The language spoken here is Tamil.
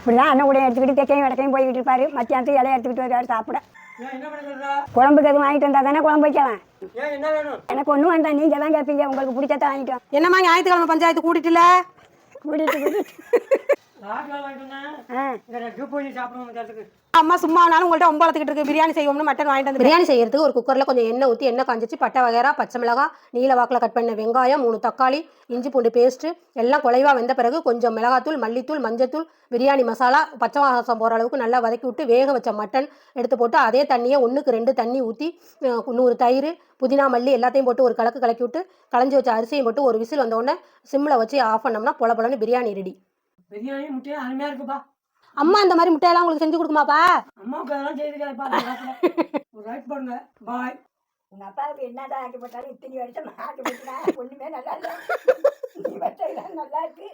இப்படிதான் அண்ணன் கூட எடுத்துக்கிட்டு தெக்கையும் வடக்கையும் போய்கிட்டு இருப்பாரு. மத்தியானத்துக்கு இலையை எடுத்துக்கிட்டு வருவாரு சாப்பிட. குழம்புக்கு எதுவும் வாங்கிட்டு வந்தா தானே குழம்பு வைக்கலாம். எனக்கு ஒன்றும் வேண்டாம், நீங்க தான் கேட்பீங்க. உங்களுக்கு பிடிச்சத வாங்கிட்டோம். என்னம்மா ஞாயிற்றுக்கிழமை பஞ்சாயத்து கூட்டிட்டுல அம்மா சும்மா ஆனாலும் உங்கள்கிட்ட ரொம்ப வளர்த்துக்கிட்டு இருக்கு. பிரியாணி செய்வோம்னு மட்டன் வாங்கிட்டு வந்து பிரியாணி செய்யறதுக்கு ஒரு குக்கரில் கொஞ்சம் எண்ணெய் ஊற்றி எண்ணெய் காஞ்சிச்சு பட்டை வகைரா பச்சை மிளகாய் நீல வாக்கில் கட் பண்ண வெங்காயம் 3 தக்காளி இஞ்சி பூண்டு பேஸ்ட்டு எல்லாம் குலைவாக வெந்த பிறகு கொஞ்சம் மிளகாத்தூள் மல்லித்தூள் மஞ்சத்தூள் பிரியாணி மசாலா பச்சை வாசம் போகிற அளவுக்கு நல்லா வதக்கி விட்டு வேக வச்ச மட்டன் எடுத்து போட்டு அதே தண்ணியை 1க்கு 2 தண்ணி ஊற்றி 100 தயிர் புதினா மல்லி எல்லாத்தையும் போட்டு ஒரு கலக்கி விட்டு களைஞ்சி வச்ச அரிசியும் போட்டு ஒரு விசில் வந்தோடனே சிம்மில் வச்சு ஆஃப் பண்ணோம்னா பொலன்னு பிரியாணி ரெடி. பிரியாணி முட்டையா அருமையா இருக்குப்பா. அம்மா இந்த மாதிரி முட்டையெல்லாம் உங்களுக்கு செஞ்சு கொடுக்குமாப்பா? அம்மாவுக்கு அதெல்லாம் செய்திருக்காப்பா. ஒரு ரைட் பண்ணுங்க. பாய். உங்க அப்பாவுக்கு என்னதான் ஆக்கி போட்டாலும் இத்தனை வருஷம் ஆக்கி போட்டா ஒண்ணுமே நல்லா இல்லை. நீ வச்ச நல்லா இருக்கு.